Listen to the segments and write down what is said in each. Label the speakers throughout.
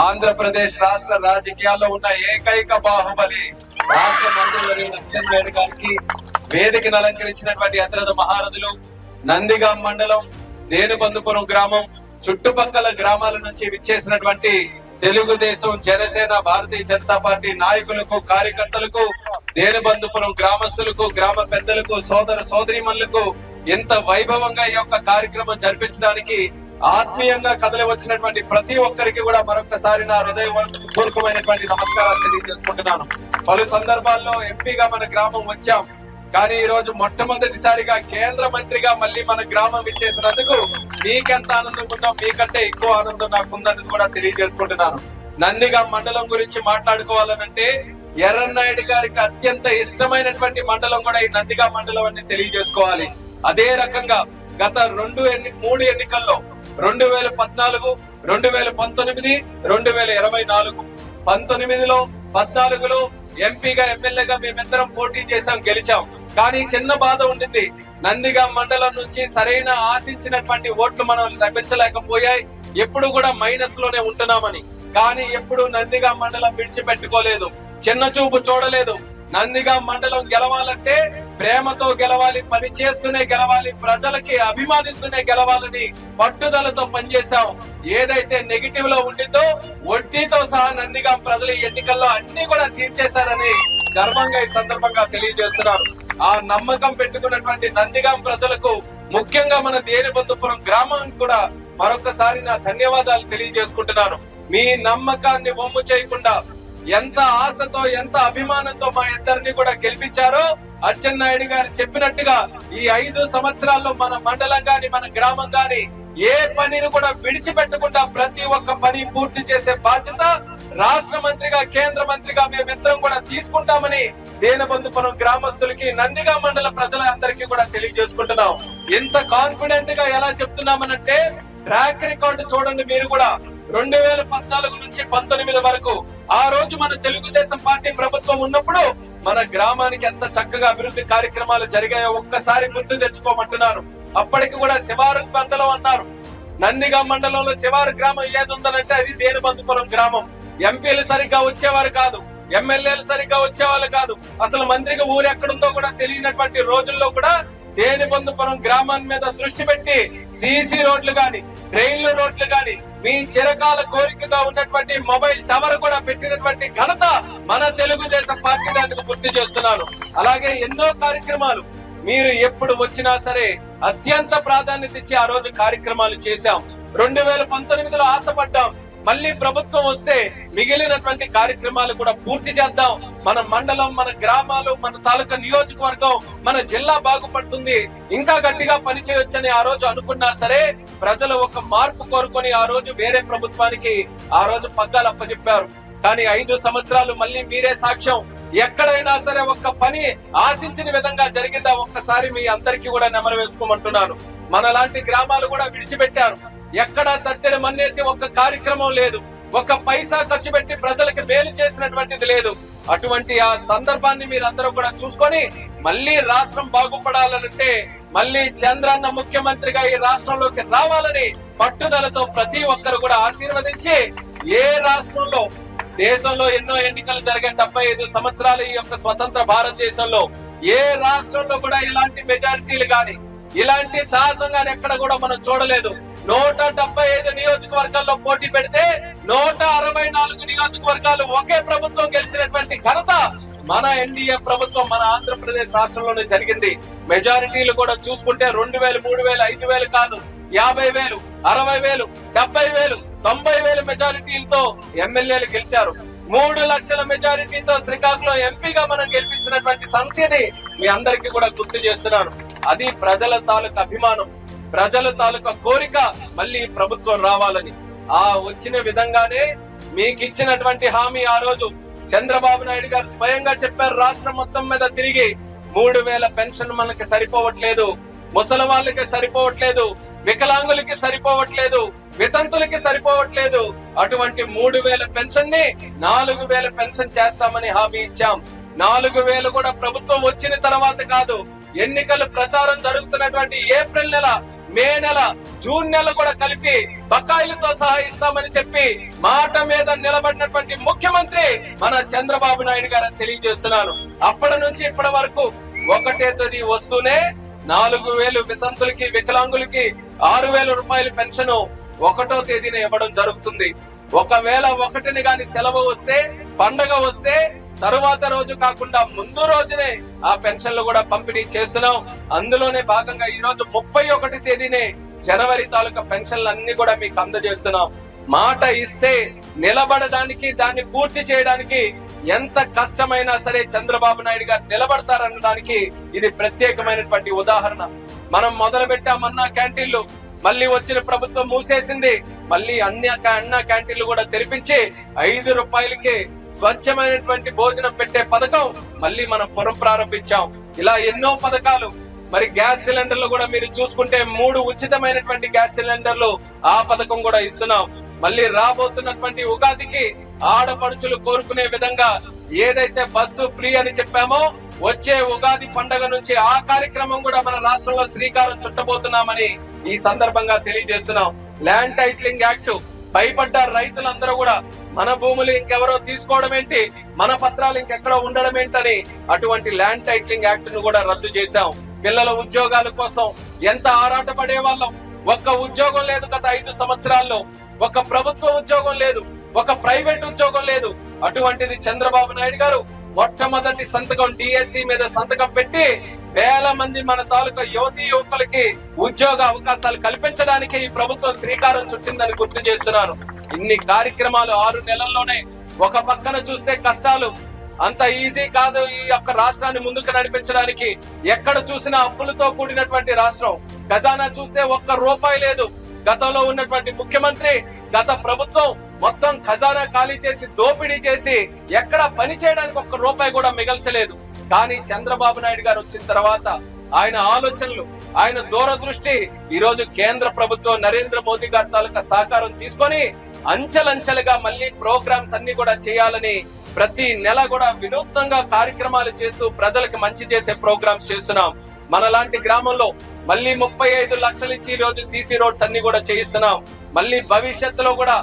Speaker 1: ఆంధ్రప్రదేశ్ రాష్ట్ర రాజకీయాల్లో ఉన్న ఏకైక బాహుబలి రాష్ట్ర మంత్రి అచ్చెన్నాయుడు గారికి వేదికను అలంకరించినటువంటి అతిరథ మహారథులు, నందిగాం మండలం దేనుబందుపురం గ్రామం చుట్టుపక్కల గ్రామాల నుంచి విచ్చేసినటువంటి తెలుగుదేశం, జనసేన, భారతీయ జనతా పార్టీ నాయకులకు, కార్యకర్తలకు, దేనుబందుపురం గ్రామస్తులకు, గ్రామ పెద్దలకు, సోదర సోదరీమణులకు ఎంత వైభవంగా ఈ యొక్క కార్యక్రమం జరిపించడానికి ఆత్మీయంగా కదలి వచ్చినటువంటి ప్రతి ఒక్కరికి కూడా మరొకసారి నా హృదయపూర్వకమైనటువంటి నమస్కారాలు తెలియజేసుకుంటున్నాను. పలు సందర్భాల్లో ఎంపీగా మన గ్రామం వచ్చాం, కానీ ఈ రోజు మొట్టమొదటిసారిగా కేంద్ర మంత్రిగా మళ్ళీ మన గ్రామం ఇచ్చేసినందుకు మీకెంత ఆనందం ఉందో మీకంటే ఎక్కువ ఆనందం నాకు ఉందని కూడా తెలియజేసుకుంటున్నాను. నందిగాం మండలం గురించి మాట్లాడుకోవాలనంటే ఎర్రన్నాయుడు గారికి అత్యంత ఇష్టమైనటువంటి మండలం కూడా ఈ నందిగాం మండలం అని తెలియజేసుకోవాలి. అదే రకంగా గత 3 ఎన్నికల్లో 2014, 2019, 2024 19లో 14లో ఎంపీగా, ఎమ్మెల్యేగా మేమిద్దరం పోటీ చేశాం, గెలిచాం. కానీ చిన్న బాధ ఉండింది, నందిగాం మండలం నుంచి సరైన ఆశించినటువంటి ఓట్లు మనం లభించలేకపోయాయి. ఎప్పుడు కూడా మైనస్ లోనే ఉంటున్నామని. కానీ ఎప్పుడు నందిగాం మండలం విడిచిపెట్టుకోలేదు, చిన్న చూపు చూడలేదు. నందిగాం మండలం గెలవాలంటే ప్రేమతో గెలవాలి, పని చేస్తూనే గెలవాలి, ప్రజలకి అభిమానిస్తూనే గెలవాలని పట్టుదలతో పనిచేశాం. ఏదైతే నెగిటివ్ లో ఉండిందో వడ్డీతో సహా నందిగాం ప్రజలు ఈ ఎన్నికల్లో అన్ని కూడా తీర్చేశారని గర్వంగా ఈ సందర్భంగా తెలియజేస్తున్నారు. ఆ నమ్మకం పెట్టుకున్నటువంటి నందిగాం ప్రజలకు, ముఖ్యంగా మన దేనుబందుపురం గ్రామానికి కూడా మరొకసారి నా ధన్యవాదాలు తెలియజేసుకుంటున్నాను. మీ నమ్మకాన్ని వమ్ము చేయకుండా ఎంత ఆశతో, ఎంత అభిమానంతో మా ఇద్దరిని కూడా గెలిపించారో, అచ్చెన్నాయుడు గారు చెప్పినట్టుగా ఈ 5 సంవత్సరాల్లో మన మండలం గాని, మన గ్రామం గాని ఏ పనిని కూడా విడిచిపెట్టకుండా ప్రతి ఒక్క పని పూర్తి చేసే బాధ్యత రాష్ట్ర మంత్రిగా, కేంద్ర మంత్రిగా మేమిద్దరం కూడా తీసుకుంటామని దేనుబందుపురం గ్రామస్తులకి, నందిగాం మండల ప్రజలందరికీ కూడా తెలియజేసుకుంటున్నాం. ఎంత కాన్ఫిడెంట్ గా ఎలా చెప్తున్నామనంటే ట్రాక్ రికార్డు చూడండి మీరు కూడా. 2014 నుంచి 19 వరకు ఆ రోజు మన తెలుగుదేశం పార్టీ ప్రభుత్వం ఉన్నప్పుడు మన గ్రామానికి ఎంత చక్కగా అభివృద్ధి కార్యక్రమాలు జరిగాయో ఒక్కసారి గుర్తు తెచ్చుకోమంటున్నారు. అప్పటికి కూడా శివారు మండలం అన్నారు. నందిగాం మండలంలో శివారు గ్రామం ఏది ఉందనంటే అది దేనుబందుపురం గ్రామం. ఎంపీలు సరిగ్గా వచ్చేవారు కాదు, ఎమ్మెల్యేలు సరిగ్గా వచ్చేవాళ్ళు కాదు. అసలు మంత్రికి ఊరు ఎక్కడుందో కూడా తెలియనటువంటి రోజుల్లో కూడా దేనుబందుపురం గ్రామాన్ని మీద దృష్టి పెట్టి సీసీ రోడ్లు గాని, ట్రైన్లు రోడ్లు గాని, మీ చిరకాల కోరికగా ఉన్నటువంటి మొబైల్ టవర్ కూడా పెట్టినటువంటి ఘనత మన తెలుగుదేశం పార్టీ, దానికి గుర్తు చేస్తున్నాను. అలాగే ఎన్నో కార్యక్రమాలు మీరు ఎప్పుడు వచ్చినా సరే అత్యంత ప్రాధాన్యత ఇచ్చి ఆ రోజు కార్యక్రమాలు చేశాం. 2019లో ఆశపడ్డాం, మళ్ళీ ప్రభుత్వం వస్తే మిగిలినటువంటి కార్యక్రమాలు కూడా పూర్తి చేద్దాం. మన మండలం, మన గ్రామాలు, మన తాలూకా నియోజకవర్గం, మన జిల్లా బాగుపడుతుంది, ఇంకా గట్టిగా పనిచేయొచ్చని ఆ రోజు అనుకున్నా సరే ప్రజలు ఒక మార్పు కోరుకొని ఆ రోజు వేరే ప్రభుత్వానికి ఆ రోజు పగ్గాలు అప్పచెప్పారు. కానీ 5 సంవత్సరాలు మళ్ళీ మీరే సాక్ష్యం. ఎక్కడైనా సరే ఒక్క పని ఆశించిన విధంగా జరిగిందా ఒక్కసారి మీ అందరికీ కూడా నెమరు వేసుకోమంటున్నాను. మనలాంటి గ్రామాలు కూడా విడిచిపెట్టారు. ఎక్కడా తట్టెడు మన్నేసి ఒక్క కార్యక్రమం లేదు, ఒక్క పైసా ఖర్చు పెట్టి ప్రజలకు మేలు చేసినటువంటిది లేదు. అటువంటి ఆ సందర్భాన్ని మీరందరూ కూడా చూసుకొని మళ్ళీ రాష్ట్రం బాగుపడాలనంటే మళ్ళీ చంద్రన్న ముఖ్యమంత్రిగా ఈ రాష్ట్రంలోకి రావాలని పట్టుదలతో ప్రతి ఒక్కరు కూడా ఆశీర్వదించి, ఏ రాష్ట్రంలో, దేశంలో ఎన్నో ఎన్నికలు జరిగే 75 సంవత్సరాలు ఈ యొక్క స్వతంత్ర భారతదేశంలో ఏ రాష్ట్రంలో కూడా ఇలాంటి మెజారిటీలు గాని, ఇలాంటి సహజంగా ఎక్కడ కూడా మనం చూడలేదు. 175 నియోజకవర్గాల్లో పోటీ పెడితే 164 నియోజకవర్గాలు ఒకే ప్రభుత్వం గెలిచినటువంటి ఘనత మన ఎన్డీఏ ప్రభుత్వం, మన ఆంధ్రప్రదేశ్ రాష్ట్రంలోనే జరిగింది. మెజారిటీలు కూడా చూసుకుంటే 2000, 3000, 5000 కాదు, 50,000, 60,000, 70,000, 90,000 మెజారిటీలతో ఎమ్మెల్యేలు గెలిచారు. 3 లక్షల మెజారిటీతో శ్రీకాకుళం ఎంపీగా మనం గెలిపించినటువంటి సంఖ్యని మీ అందరికీ కూడా గుర్తు చేస్తున్నాను. అది ప్రజల తాలూకా అభిమానం, ప్రజల తాలూకా కోరిక మళ్ళీ ప్రభుత్వం రావాలని. ఆ వచ్చిన విధంగానే మీకు ఇచ్చినటువంటి హామీ ఆ రోజు చంద్రబాబు నాయుడు గారు స్వయంగా చెప్పారు. రాష్ట్రం మొత్తం మీద తిరిగి 3,000 పెన్షన్ మనకి సరిపోవట్లేదు, ముసలి వాళ్ళకి సరిపోవట్లేదు, వికలాంగులకి సరిపోవట్లేదు, వితంతులకి సరిపోవట్లేదు. అటువంటి 3,000 పెన్షన్ ని 4,000 పెన్షన్ చేస్తామని హామీ ఇచ్చాం. 4,000 కూడా ప్రభుత్వం వచ్చిన తర్వాత కాదు, ఎన్నికల ప్రచారం జరుగుతున్నటువంటి ఏప్రిల్ నెల మే నెల, జూన్ నెల కూడా కలిపి బకాయిలతో సహా ఇస్తామని చెప్పి మాట మీద నిలబడినటువంటి ముఖ్యమంత్రి మన చంద్రబాబు నాయుడు గారని తెలియజేస్తున్నాను. అప్పటి నుంచి ఇప్పటి వరకు ఒకటే తేదీ వస్తూనే 4,000 వితంతులకి, వికలాంగులకి 6,000 రూపాయల పెన్షన్ 1వ తేదీన ఇవ్వడం జరుగుతుంది. ఒకవేళ 1ని గాని సెలవు వస్తే, పండగ వస్తే తరువాత రోజు కాకుండా ముందు రోజునే ఆ పెన్షన్లు కూడా పంపిణీ చేస్తున్నాం. అందులోనే భాగంగా ఈ రోజు 31 తేదీనే జనవరి తాలూకా పెన్షన్లు అన్ని కూడా మీకు అందజేస్తున్నాం. మాట ఇస్తే నిలబడడానికి, దాన్ని పూర్తి చేయడానికి ఎంత కష్టమైనా సరే చంద్రబాబు నాయుడు గారు నిలబడతారనడానికి ఇది ప్రత్యేకమైనటువంటి ఉదాహరణ. మనం మొదలు పెట్టామన్నా క్యాంటీన్లు, మళ్ళీ వచ్చిన ప్రభుత్వం మూసేసింది. మళ్ళీ అన్న క్యాంటీన్లు కూడా తెరిపించి 5 రూపాయలకే స్వచ్ఛమైనటువంటి భోజనం పెట్టే పథకం మళ్ళీ మనం ప్రారంభించాం. ఇలా ఎన్నో పథకాలు. మరి గ్యాస్ సిలిండర్లు కూడా మీరు చూసుకుంటే 3 ఉచితమైనటువంటి గ్యాస్ సిలిండర్లు ఆ పథకం కూడా ఇస్తున్నాం. మళ్ళీ రాబోతున్నటువంటి ఉగాదికి ఆడపడుచులు కోరుకునే విధంగా ఏదైతే బస్సు ఫ్రీ అని చెప్పామో, వచ్చే ఉగాది పండగ నుంచి ఆ కార్యక్రమం కూడా మన రాష్ట్రంలో శ్రీకారం చుట్టబోతున్నామని ఈ సందర్భంగా తెలియజేస్తున్నాం. ల్యాండ్ టైటిలింగ్ యాక్ట్ భయపడ్డ రైతులందరూ కూడా మన భూములు ఇంకెవరో తీసుకోవడం ఏంటి, మన పత్రాలు ఇంకెక్కడో ఉండడం ఏంటని అటువంటి ల్యాండ్ టైటిలింగ్ యాక్ట్ ను కూడా రద్దు చేశాం. పిల్లల ఉద్యోగాల కోసం ఎంత ఆరాట పడే వాళ్ళం. ఒక్క ఉద్యోగం లేదు గత 5 సంవత్సరాల్లో. ఒక ప్రభుత్వ ఉద్యోగం లేదు, ఒక ప్రైవేట్ ఉద్యోగం లేదు. అటువంటిది చంద్రబాబు నాయుడు గారు మొట్టమొదటి సంతకం డిఎస్సి మీద సంతకం పెట్టి వేల మంది మన తాలూకా యువతీ యువకులకి ఉద్యోగ అవకాశాలు కల్పించడానికి ఈ ప్రభుత్వం శ్రీకారం చుట్టిందని గుర్తు చేస్తున్నాను. ఇన్ని కార్యక్రమాలు 6 నెలల్లోనే. ఒక పక్కన చూస్తే కష్టాలు, అంత ఈజీ కాదు ఈ యొక్క రాష్ట్రాన్ని ముందుకు నడిపించడానికి. ఎక్కడ చూసినా అప్పులతో కూడినటువంటి రాష్ట్రం. ఖజానా చూస్తే 1 రూపాయి లేదు. గతంలో ఉన్నటువంటి ముఖ్యమంత్రి, గత ప్రభుత్వం మొత్తం ఖజానా ఖాళీ చేసి, దోపిడీ చేసి ఎక్కడ పని చేయడానికి 1 రూపాయి కూడా మిగల్చలేదు. కానీ చంద్రబాబు నాయుడు గారు వచ్చిన తర్వాత ఆయన ఆలోచనలు, ఆయన దూరదృష్టి, ఈ రోజు కేంద్ర ప్రభుత్వం నరేంద్ర మోదీ గారి తాలూకా సహకారం తీసుకొని అంచెలంచెలుగా మళ్ళీ ప్రోగ్రామ్స్ అన్ని కూడా చేయాలని ప్రతి నెల కూడా వినూత్నంగా కార్యక్రమాలు చేస్తూ ప్రజలకు మంచి చేసే ప్రోగ్రామ్స్ చేస్తున్నాం. మనలాంటి గ్రామంలో మళ్ళీ 35 లక్షలు ఇచ్చి ఈ రోజు సీసీ రోడ్స్ అన్ని కూడా చేయిస్తున్నాం. మళ్ళీ భవిష్యత్తులో కూడా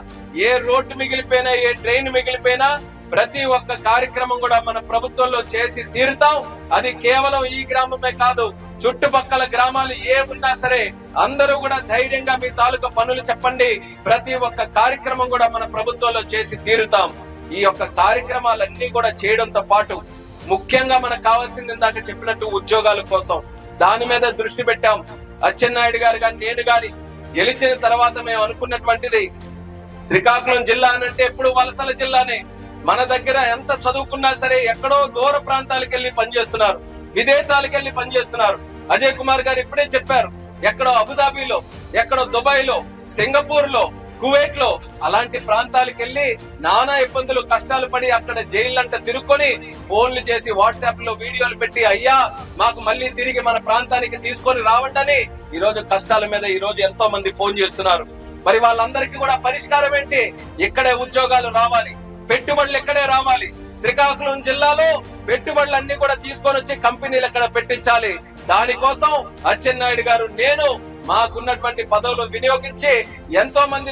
Speaker 1: ఏ రోడ్డు మిగిలిపోయినా, ఏ ట్రైన్ మిగిలిపోయినా ప్రతి ఒక్క కార్యక్రమం కూడా మన ప్రభుత్వంలో చేసి తీరుతాం. అది కేవలం ఈ గ్రామమే కాదు, చుట్టుపక్కల గ్రామాలు ఏ ఉన్నా సరే అందరూ కూడా ధైర్యంగా మీ తాలూకా పనులు చెప్పండి. ప్రతి ఒక్క కార్యక్రమం కూడా మన ప్రభుత్వంలో చేసి తీరుతాం. ఈ యొక్క కార్యక్రమాలన్నీ కూడా చేయడంతో పాటు ముఖ్యంగా మనకు కావాల్సింది ఇందాక చెప్పినట్టు ఉద్యోగాల కోసం దాని మీద దృష్టి పెట్టాం. అచ్చెన్నాయుడు గారు కానీ నేను గాని గెలిచిన తర్వాత మేము అనుకున్నటువంటిది, శ్రీకాకుళం జిల్లా అనంటే ఎప్పుడు వలసల జిల్లానే. మన దగ్గర ఎంత చదువుకున్నా సరే ఎక్కడో దూర ప్రాంతాలకు వెళ్ళి పనిచేస్తున్నారు, విదేశాలకు వెళ్ళి పనిచేస్తున్నారు. అజయ్ కుమార్ గారు ఇప్పుడే చెప్పారు, ఎక్కడో అబుదాబిలో, ఎక్కడో దుబాయ్ లో, సింగపూర్ లో, కువైట్ లో అలాంటి ప్రాంతాలకు వెళ్ళి నానా ఇబ్బందులు, కష్టాలు పడి అక్కడ జైళ్ళంట తిరుక్కొని ఫోన్లు చేసి వాట్సాప్ లో వీడియోలు పెట్టి, అయ్యా మాకు మళ్ళీ తిరిగి మన ప్రాంతానికి తీసుకొని రావంటని ఈ రోజు కష్టాల మీద ఈ రోజు ఎంతో మంది ఫోన్ చేస్తున్నారు. మరి వాళ్ళందరికీ కూడా పరిష్కారం ఏంటి? ఇక్కడే ఉద్యోగాలు రావాలి, పెట్టుబడులు ఇక్కడే రావాలి. శ్రీకాకుళం జిల్లాలో పెట్టుబడులు అన్ని కూడా తీసుకొని వచ్చి కంపెనీలు ఎక్కడ పెట్టించాలి. దానికోసం అచ్చెన్నాయుడు గారు, నేను మాకున్నటువంటి పదవులు వినియోగించి ఎంతో మంది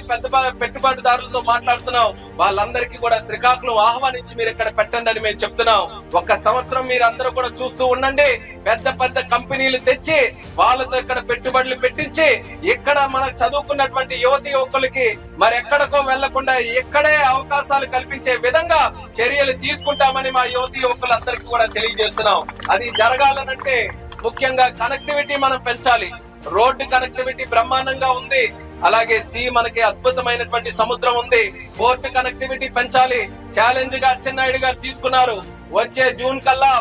Speaker 1: పెట్టుబడిదారులతో మాట్లాడుతున్నాం. వాళ్ళందరికీ కూడా శ్రీకాకుళం ఆహ్వానించి మీరు ఇక్కడ పెట్టండి అని మేము చెప్తున్నాం. 1 సంవత్సరం మీరు అందరూ కూడా చూస్తూ ఉండండి. పెద్ద పెద్ద కంపెనీలు తెచ్చి వాళ్ళతో ఇక్కడ పెట్టుబడులు పెట్టించి ఇక్కడ మనకు చదువుకున్నటువంటి యువతి యువకులకి మరి ఎక్కడికో వెళ్లకుండా ఇక్కడే అవకాశాలు కల్పించే విధంగా చర్యలు తీసుకుంటామని మా యువతి యువకులందరికీ కూడా తెలియజేస్తున్నాం. అది జరగాలనంటే ముఖ్యంగా కనెక్టివిటీ మనం పెంచాలి. రోడ్డు కనెక్టివిటీ బ్రహ్మాండంగా ఉంది. అలాగే మనకి అద్భుతమైనటువంటి సముద్రం ఉంది. పోర్ట్ కనెక్టివిటీ పెంచాలి. ఛాలెంజ్ గా అచ్చెన్నాయుడు గారు తీసుకున్నారు. వచ్చే జూన్ కల్లా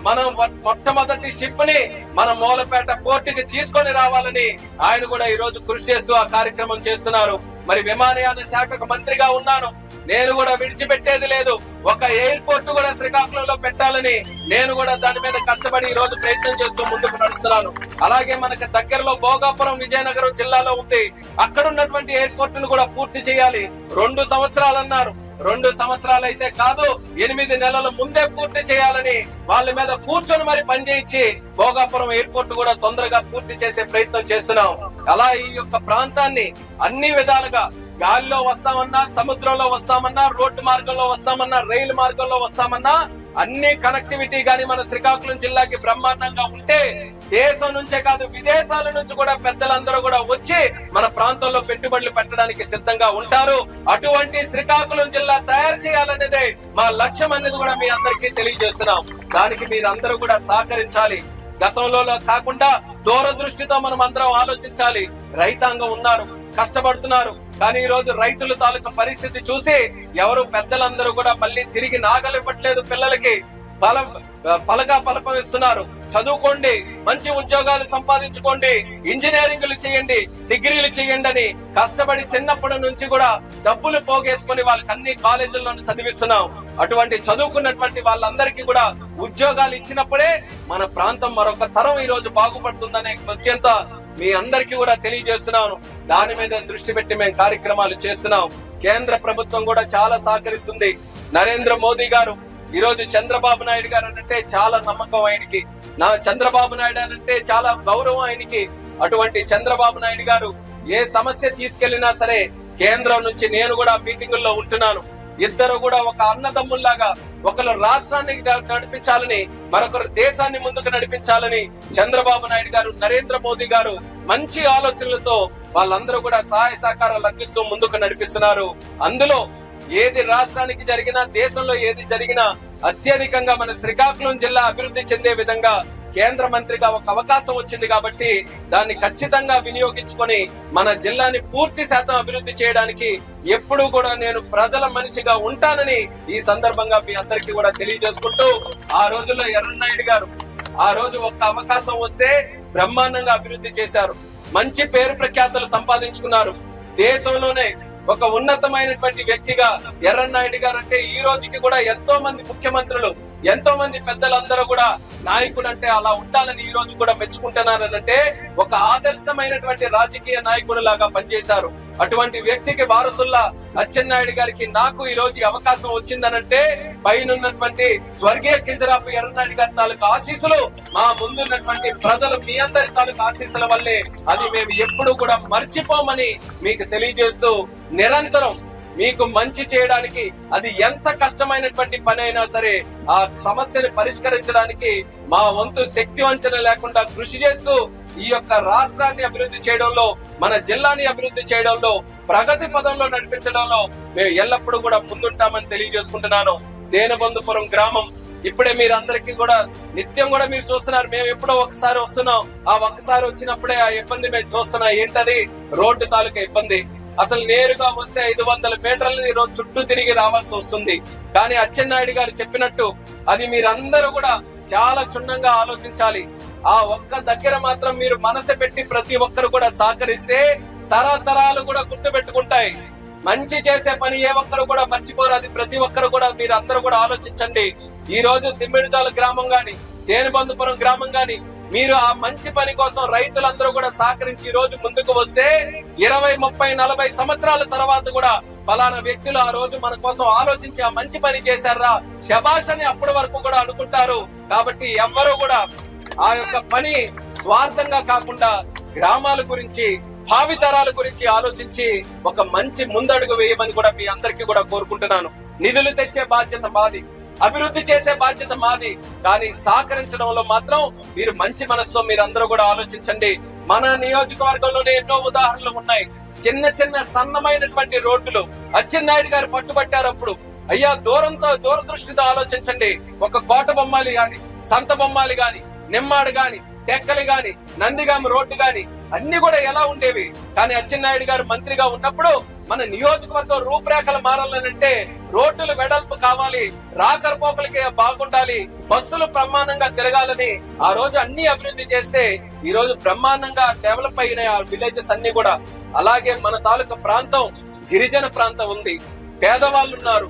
Speaker 1: మనం మొట్టమొదటి షిప్ ని మన మూలపేట పోర్ట్ కి తీసుకొని రావాలని ఆయన కూడా ఈ రోజు కృషి చేస్తూ ఆ కార్యక్రమం చేస్తున్నారు. మరి విమానయాన శాఖకు మంత్రిగా ఉన్నాను. నేను కూడా విడిచిపెట్టేది లేదు. ఒక ఎయిర్పోర్ట్ కూడా శ్రీకాకుళంలో పెట్టాలని నేను కూడా దాని మీద కష్టపడి ఈ రోజు ప్రయత్నం చేస్తూ ముందుకు నడుస్తున్నాను. అలాగే మనకు దగ్గరలో భోగాపురం విజయనగరం జిల్లాలో ఉంది. అక్కడ ఉన్నటువంటి ఎయిర్పోర్ట్ ను కూడా పూర్తి చేయాలి. 2 సంవత్సరాలు అన్నారు. 2 సంవత్సరాలు అయితే కాదు, 8 నెలల ముందే పూర్తి చేయాలని వాళ్ళ మీద కూర్చొని మరి పనిచేయించి భోగాపురం ఎయిర్పోర్ట్ కూడా తొందరగా పూర్తి చేసే ప్రయత్నం చేస్తున్నాం. అలా ఈ యొక్క ప్రాంతాన్ని అన్ని విధాలుగా గాలిలో వస్తామన్నా, సముద్రంలో వస్తామన్నా, రోడ్డు మార్గంలో వస్తామన్నా, రైలు మార్గంలో వస్తామన్నా, అన్ని కనెక్టివిటీ గాని మన శ్రీకాకుళం జిల్లాకి బ్రహ్మాండంగా ఉంటే దేశం నుంచే కాదు విదేశాల నుంచి కూడా పెద్దలందరూ కూడా వచ్చి మన ప్రాంతంలో పెట్టుబడులు పెట్టడానికి సిద్ధంగా ఉంటారు. అటువంటి శ్రీకాకుళం జిల్లా తయారు చేయాలనేదే మా లక్ష్యం అనేది కూడా మీ అందరికీ తెలియజేస్తున్నాం. దానికి మీరందరూ కూడా సహకరించాలి. గతంలో కాకుండా దూరదృష్టితో మనం అందరం ఆలోచించాలి. రైతాంగం ఉన్నారు, కష్టపడుతున్నారు. కానీ ఈ రోజు రైతుల తాలూకా పరిస్థితి చూసి ఎవరు పెద్దలందరూ కూడా మళ్ళీ తిరిగి నాగలివ్వట్లేదు. పిల్లలకి పలకం ఇస్తున్నారు. చదువుకోండి, మంచి ఉద్యోగాలు సంపాదించుకోండి, ఇంజనీరింగ్లు చేయండి, డిగ్రీలు చేయండి అని కష్టపడి చిన్నప్పటి నుంచి కూడా డబ్బులు పోగేసుకుని వాళ్ళకి అన్ని కాలేజీల్లోనూ చదివిస్తున్నాం. అటువంటి చదువుకున్నటువంటి వాళ్ళందరికీ కూడా ఉద్యోగాలు ఇచ్చినప్పుడే మన ప్రాంతం మరొక తరం ఈ రోజు బాగుపడుతుందనే ముఖ్యంతో మీ అందరికీ కూడా తెలియజేస్తున్నాను. దాని మీద దృష్టి పెట్టి మేము కార్యక్రమాలు చేస్తున్నాం. కేంద్ర ప్రభుత్వం కూడా చాలా సహకరిస్తుంది. నరేంద్ర మోదీ గారు ఈ రోజు చంద్రబాబు నాయుడు గారు అంటే చాలా నమ్మకం ఆయనకి. చంద్రబాబు నాయుడు అంటే చాలా గౌరవం ఆయనకి. అటువంటి చంద్రబాబు నాయుడు గారు ఏ సమస్య తీసుకెళ్లినా సరే కేంద్రం నుంచి నేను కూడా మీటింగుల్లో ఉంటున్నాను. ఇద్దరు కూడా ఒక అన్నదమ్ముల్లాగా ఒకరు రాష్ట్రాన్ని నడిపించాలని, మరొకరు దేశాన్ని ముందుకు నడిపించాలని చంద్రబాబు నాయుడు గారు, నరేంద్ర మోదీ గారు మంచి ఆలోచనలతో వాళ్ళందరూ కూడా సహాయ సహకారాలు అందిస్తూ ముందుకు నడిపిస్తున్నారు. అందులో ఏది రాష్ట్రానికి జరిగినా, దేశంలో ఏది జరిగినా అత్యధికంగా మన శ్రీకాకుళం జిల్లా అభివృద్ధి చెందే విధంగా కేంద్ర మంత్రిగా ఒక అవకాశం వచ్చింది కాబట్టి దాన్ని ఖచ్చితంగా వినియోగించుకొని మన జిల్లాని పూర్తి శాతం అభివృద్ధి చేయడానికి ఎప్పుడూ కూడా నేను ప్రజల మనిషిగా ఉంటానని ఈ సందర్భంగా మీ అందరికీ కూడా తెలియజేసుకుంటూ, ఆ రోజుల్లో ఎర్రన్నాయుడు గారు ఆ రోజు ఒక్క అవకాశం వస్తే బ్రహ్మాండంగా అభివృద్ధి చేశారు. మంచి పేరు ప్రఖ్యాతలు సంపాదించుకున్నారు. దేశంలోనే ఒక ఉన్నతమైనటువంటి వ్యక్తిగా ఎర్రన్నాయుడు గారు అంటే ఈ రోజుకి కూడా ఎంతో మంది ముఖ్యమంత్రులు, ఎంతో మంది పెద్దలందరూ కూడా నాయకుడు అంటే అలా ఉండాలని ఈ రోజు కూడా మెచ్చుకుంటున్నారనంటే ఒక ఆదర్శమైనటువంటి రాజకీయ నాయకుడు లాగా పనిచేశారు. అటువంటి వ్యక్తికి వారసుల్లా అచ్చెన్నాయుడు గారికి నాకు ఈ రోజు అవకాశం వచ్చిందనంటే పైనున్నటువంటి స్వర్గీయ కింజరాపు ఎర్రన్నాయుడు గారి తాలూకు ఆశీస్సులు, మా ముందున్నటువంటి ప్రజలు మీ అందరి తాలూకు ఆశీస్సుల వల్లే అది మేము ఎప్పుడు కూడా మర్చిపోమని మీకు తెలియజేస్తూ, నిరంతరం మీకు మంచి చేయడానికి అది ఎంత కష్టమైనటువంటి పని అయినా సరే ఆ సమస్యను పరిష్కరించడానికి మా వంతు శక్తి వంచన లేకుండా కృషి చేస్తూ ఈ యొక్క రాష్ట్రాన్ని అభివృద్ధి చేయడంలో, మన జిల్లాని అభివృద్ధి చేయడంలో, ప్రగతి పదంలో నడిపించడంలో మేము ఎల్లప్పుడూ కూడా ముందుంటామని తెలియజేసుకుంటున్నాను. దేనబంధుపురం గ్రామం ఇప్పుడే మీరు అందరికీ కూడా నిత్యం కూడా మీరు చూస్తున్నారు. మేము ఎప్పుడో ఒకసారి వస్తున్నాం. ఆ ఒక్కసారి వచ్చినప్పుడే ఆ ఇబ్బంది మేము చూస్తున్నాం. ఏంటది? రోడ్డు తాలూకా ఇబ్బంది. అసలు నేరుగా వస్తే 500 మీటర్లు ఈ రోజు చుట్టూ తిరిగి రావాల్సి వస్తుంది. కానీ అచ్చెన్నాయుడు గారు చెప్పినట్టు అది మీరందరూ కూడా చాలా క్షుణ్ణంగా ఆలోచించాలి. ఆ ఒక్క దగ్గర మాత్రం మీరు మనసు పెట్టి ప్రతి ఒక్కరు కూడా సహకరిస్తే తరతరాలు కూడా గుర్తు పెట్టుకుంటాయి. మంచి చేసే పని ఏ ఒక్కరు కూడా మర్చిపోరు. అది ప్రతి ఒక్కరు కూడా మీరు అందరూ కూడా ఆలోచించండి. ఈ రోజు దిమ్మిడిజాల గ్రామం గాని, దేనబంధుపురం గ్రామం గాని మీరు ఆ మంచి పని కోసం రైతులందరూ కూడా సహకరించి ఈ రోజు ముందుకు వస్తే 20, 30, 40 సంవత్సరాల తర్వాత కూడా ఫలానా వ్యక్తులు ఆ రోజు మన కోసం ఆలోచించి ఆ మంచి పని చేశారా, శభాష్ అని అప్పటి వరకు కూడా అనుకుంటారు. కాబట్టి ఎవ్వరూ కూడా ఆ యొక్క పని స్వార్థంగా కాకుండా గ్రామాల గురించి, భావితరాల గురించి ఆలోచించి ఒక మంచి ముందడుగు వేయమని కూడా మీ అందరికీ కూడా కోరుకుంటున్నాను. నిధులు తెచ్చే బాధ్యత మాది, అభివృద్ధి చేసే బాధ్యత మాది. కానీ సహకరించడంలో మాత్రం మీరు మంచి మనస్సు మీరందరూ కూడా ఆలోచించండి. మన నియోజకవర్గంలోనే ఎన్నో ఉదాహరణలు ఉన్నాయి. చిన్న చిన్న సన్నమైనటువంటి రోడ్లు అచ్చెన్నాయుడు గారు పట్టుబట్టారు. అప్పుడు అయ్యా దూరదృష్టితో ఆలోచించండి. ఒక కోట బొమ్మాలి గాని, సంత బొమ్మాలి గాని, నిమ్మాడు గాని, టెక్కలి గాని, నందిగామ రోడ్డు గాని అన్ని కూడా ఎలా ఉండేవి. కానీ అచ్చెన్నాయుడు గారు మంత్రిగా ఉన్నప్పుడు మన నియోజకవర్గం రూపురేఖలు మారాలనంటే రోడ్డులు వెడల్పు కావాలి, రాకరపోకలకి బాగుండాలి, బస్సులు బ్రహ్మాండంగా తిరగాలని ఆ రోజు అన్ని అభివృద్ధి చేస్తే ఈ రోజు బ్రహ్మాండంగా డెవలప్ అయినాయి ఆ విలేజెస్ అన్ని కూడా. అలాగే మన తాలూకా ప్రాంతం గిరిజన ప్రాంతం ఉంది. పేదవాళ్ళు ఉన్నారు,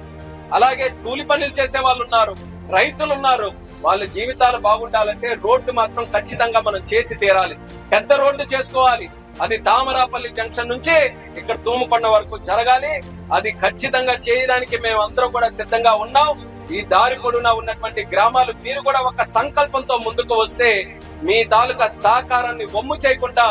Speaker 1: అలాగే కూలి పనులు చేసే వాళ్ళు ఉన్నారు, రైతులు ఉన్నారు. వాళ్ళ జీవితాలు బాగుండాలంటే రోడ్డు మాత్రం ఖచ్చితంగా మనం చేసి తీరాలి. పెద్ద రోడ్డు చేసుకోవాలి. అది తామరాపల్లి జంక్షన్ నుంచి ఇక్కడ తూముకొండ వరకు జరగాలి. అది ఖచ్చితంగా చేయడానికి మేము అందరం కూడా సిద్ధంగా ఉన్నాం. ఈ దారి పొడవునా ఉన్నటువంటి గ్రామాలు మీరు కూడా ఒక సంకల్పంతో ముందుకు వస్తే మీ తాలూకా సహకారాన్ని వమ్ము చేయకుండా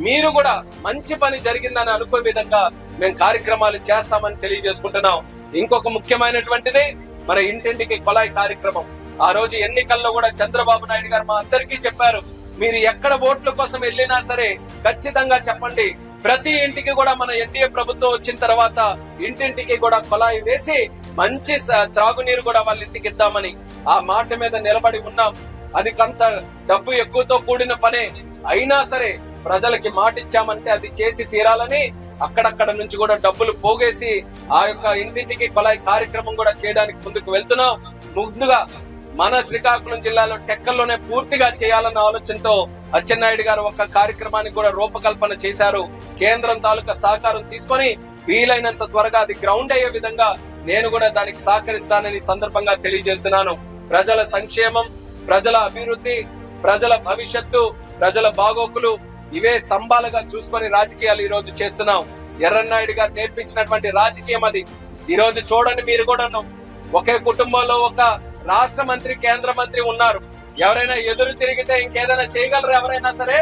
Speaker 1: మీరు కూడా మంచి పని జరిగిందని అనుకో విధంగా మేము కార్యక్రమాలు చేస్తామని తెలియజేసుకుంటున్నాం. ఇంకొక ముఖ్యమైనటువంటిది మన ఇంటింటికి కొలాయి కార్యక్రమం. ఆ రోజు ఎన్నికల్లో కూడా చంద్రబాబు నాయుడు గారు మా అందరికీ చెప్పారు, మీరు ఎక్కడ ఓట్ల కోసం వెళ్ళినా సరే ఖచ్చితంగా చెప్పండి, ప్రతి ఇంటికి కూడా మన ఎన్డీఏ ప్రభుత్వం వచ్చిన తర్వాత ఇంటింటికి కూడా కొలాయి వేసి మంచి త్రాగునీరు కూడా వాళ్ళ ఇంటికి ఇద్దామని ఆ మాట మీద నిలబడి ఉన్నాం. అది కొంత డబ్బు ఎక్కువతో కూడిన పనే అయినా సరే ప్రజలకి మాట ఇచ్చామంటే అది చేసి తీరాలని అక్కడక్కడ నుంచి కూడా డబ్బులు పోగేసి ఆ యొక్క ఇంటింటికి కొలాయి కార్యక్రమం కూడా చేయడానికి ముందుకు వెళ్తున్నాం. ముందుగా మన శ్రీకాకుళం జిల్లాలో టెక్కల్లోనే పూర్తిగా చేయాలన్న ఆలోచనతో అచ్చెన్నాయుడు గారు ఒక కార్యక్రమానికి కూడా రూపకల్పన చేశారు. కేంద్రం తాలూకా సహకారం తీసుకొని వీలైనంత త్వరగా అది గ్రౌండ్ అయ్యే విధంగా నేను కూడా దానికి సహకరిస్తానని సందర్భంగా తెలియజేస్తున్నాను. ప్రజల సంక్షేమం, ప్రజల అభివృద్ధి, ప్రజల భవిష్యత్తు, ప్రజల బాగోకులు ఇవే స్తంభాలుగా చూసుకొని రాజకీయాలు ఈ రోజు చేస్తున్నాం. ఎర్రన్నాయుడు గారు నేర్పించినటువంటి రాజకీయం అది. ఈ రోజు చూడండి, మీరు కూడా ఒకే కుటుంబంలో ఒక రాష్ట్ర మంత్రి, కేంద్ర మంత్రి ఉన్నారు. ఎవరైనా ఎదురు తిరిగితే ఇంకేదైనా చేయగలరా? ఎవరైనా సరే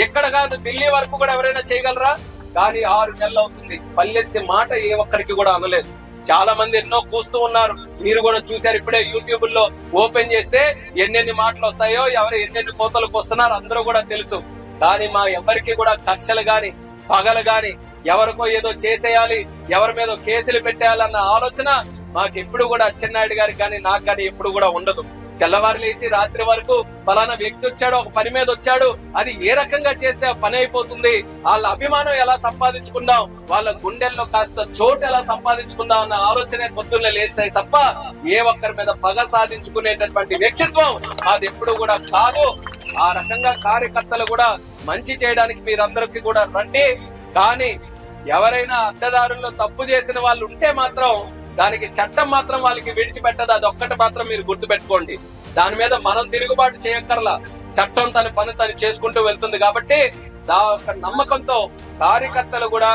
Speaker 1: ఎక్కడ కాదు, ఢిల్లీ వరకు కూడా ఎవరైనా చేయగలరా? కానీ 6 నెలలు అవుతుంది, పల్లెత్తి మాట ఏ ఒక్కరికి కూడా అనలేదు. చాలా మంది ఎన్నో కూస్తూ ఉన్నారు, మీరు కూడా చూశారు. ఇప్పుడే యూట్యూబ్ లో ఓపెన్ చేస్తే ఎన్నెన్ని మాటలు వస్తాయో, ఎవరు ఎన్నెన్ని కోతలకు వస్తున్నారు అందరూ కూడా తెలుసు. కానీ మా ఎవరికి కూడా కక్షలు గాని పగలు గాని ఎవరికో ఏదో చేసేయాలి, ఎవరి మీద కేసులు పెట్టేయాలన్న ఆలోచన మాకు ఎప్పుడు కూడా అచ్చెన్నాయుడు గారికి కానీ నాకు కానీ ఎప్పుడు కూడా ఉండదు. తెల్లవారు లేచి రాత్రి వరకు ఫలానా వ్యక్తి వచ్చాడు, ఒక పని మీద వచ్చాడు, అది ఏ రకంగా చేస్తే ఆ పని అయిపోతుంది, వాళ్ళ అభిమానం ఎలా సంపాదించుకుందాం, వాళ్ళ గుండెల్లో కాస్త చోటు ఎలా సంపాదించుకుందాం అన్న ఆలోచనే పొద్దున్నే లేస్తాయి తప్ప ఏ ఒక్కరి మీద పగ సాధించుకునేటటువంటి వ్యక్తిత్వం అది ఎప్పుడు కూడా కాదు. ఆ రకంగా కార్యకర్తలు కూడా మంచి చేయడానికి మీరందరికీ కూడా రండి. కానీ ఎవరైనా అడ్డదారుల్లో తప్పు చేసిన వాళ్ళు ఉంటే మాత్రం దానికి చట్టం మాత్రం వాళ్ళకి విడిచిపెట్టదు. అది ఒక్కటి మాత్రం మీరు గుర్తుపెట్టుకోండి. దాని మీద మనం తిరుగుబాటు చేయక్కర్లా, చట్టం తన పని తను చేసుకుంటూ వెళ్తుంది. కాబట్టి నమ్మకంతో కార్యకర్తలు కూడా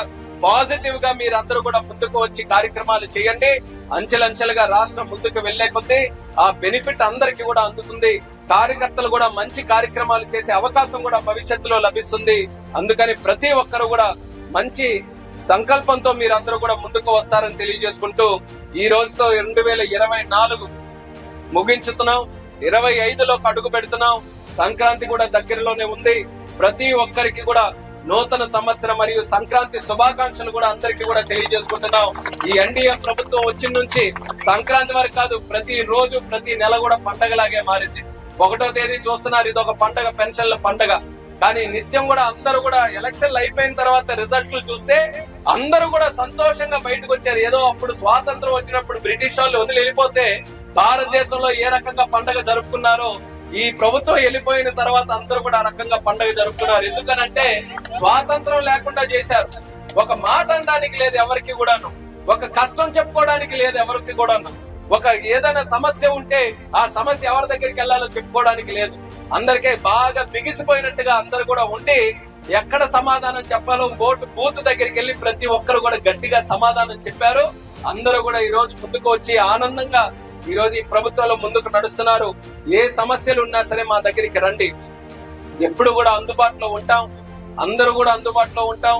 Speaker 1: పాజిటివ్ గా మీరందరూ కూడా ముందుకు వచ్చి కార్యక్రమాలు చేయండి. అంచెలంచెలుగా రాష్ట్రం ముందుకు వెళ్లే కొద్దీ ఆ బెనిఫిట్ అందరికి కూడా అందుతుంది. కార్యకర్తలు కూడా మంచి కార్యక్రమాలు చేసే అవకాశం కూడా భవిష్యత్తులో లభిస్తుంది. అందుకని ప్రతి ఒక్కరు కూడా మంచి సంకల్పంతో మీరందరూ కూడా ముందుకు వస్తారని తెలియజేసుకుంటూ ఈ రోజుతో 2024 ముగించుతున్నాం. 25లోకి అడుగు పెడుతున్నాం. సంక్రాంతి కూడా దగ్గరలోనే ఉంది. ప్రతి ఒక్కరికి కూడా నూతన సంవత్సరం మరియు సంక్రాంతి శుభాకాంక్షలు కూడా అందరికీ కూడా తెలియజేసుకుంటున్నాం. ఈ ఎన్డీఏ ప్రభుత్వం వచ్చిన నుంచి సంక్రాంతి వరకు కాదు, ప్రతి రోజు ప్రతి నెల కూడా పండగలాగే మారింది. 1వ తేదీ చూస్తున్నారు, ఇది ఒక పండగ, పెన్షన్ల పండగ. కానీ నిత్యం కూడా అందరూ కూడా ఎలక్షన్లు అయిపోయిన తర్వాత రిజల్ట్లు చూస్తే అందరూ కూడా సంతోషంగా బయటకు వచ్చారు. ఏదో అప్పుడు స్వాతంత్రం వచ్చినప్పుడు బ్రిటిష్ వాళ్ళు వదిలి వెళ్ళిపోతే భారతదేశంలో ఏ రకంగా పండగ జరుపుకున్నారో ఈ ప్రభుత్వం వెళ్ళిపోయిన తర్వాత అందరూ కూడా ఆ రకంగా పండగ జరుపుకున్నారు. ఎందుకనంటే స్వాతంత్రం లేకుండా చేశారు. ఒక మాట అనడానికి లేదు ఎవరికి కూడాను, ఒక కష్టం చెప్పుకోవడానికి లేదు ఎవరికి కూడాను, ఒక ఏదైనా సమస్య ఉంటే ఆ సమస్య ఎవరి దగ్గరికి వెళ్ళాలో చెప్పుకోవడానికి లేదు. అందరికీ బాగా బిగిసిపోయినట్టుగా అందరు కూడా ఉండి ఎక్కడ సమాధానం చెప్పాలో బూత్ దగ్గరికి వెళ్ళి ప్రతి ఒక్కరు కూడా గట్టిగా సమాధానం చెప్పారు. అందరూ కూడా ఈ రోజు ముందుకు వచ్చి ఆనందంగా ఈ రోజు ఈ ప్రభుత్వంలో ముందుకు నడుస్తున్నారు. ఏ సమస్యలు ఉన్నా సరే మా దగ్గరికి రండి, ఎప్పుడు కూడా అందుబాటులో ఉంటాం. అందరూ కూడా అందుబాటులో ఉంటాం.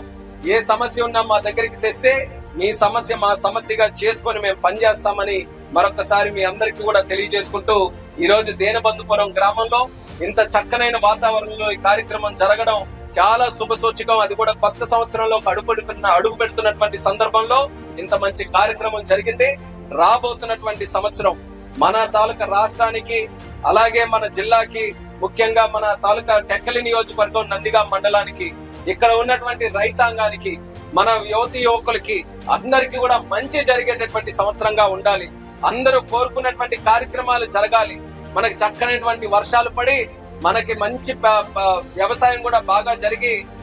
Speaker 1: ఏ సమస్య ఉన్నా మా దగ్గరికి తెస్తే మీ సమస్య మా సమస్యగా చేసుకొని మేము పనిచేస్తామని మరొకసారి మీ అందరికీ కూడా తెలియజేసుకుంటూ ఈ రోజు దేనబంధుపురం గ్రామంలో ఇంత చక్కనైన వాతావరణంలో ఈ కార్యక్రమం జరగడం చాలా శుభసూచకం. అది కూడా కొత్త సంవత్సరంలో అడుగు పెడుతున్నటువంటి సందర్భంలో ఇంత మంచి కార్యక్రమం జరిగింది. రాబోతున్నటువంటి సంవత్సరం మన తాలూకా రాష్ట్రానికి అలాగే మన జిల్లాకి, ముఖ్యంగా మన తాలూకా టెక్కలి నియోజకవర్గం నందిగాం మండలానికి, ఇక్కడ ఉన్నటువంటి రైతాంగానికి, మన యువతి యువకులకి అందరికీ కూడా మంచి జరిగేటటువంటి సంవత్సరంగా ఉండాలి. అందరూ కోరుకున్నటువంటి కార్యక్రమాలు జరగాలి. మనకి చక్కనైనటువంటి వర్షాలు పడి మనకి మంచి వ్యవసాయం కూడా బాగా జరిగి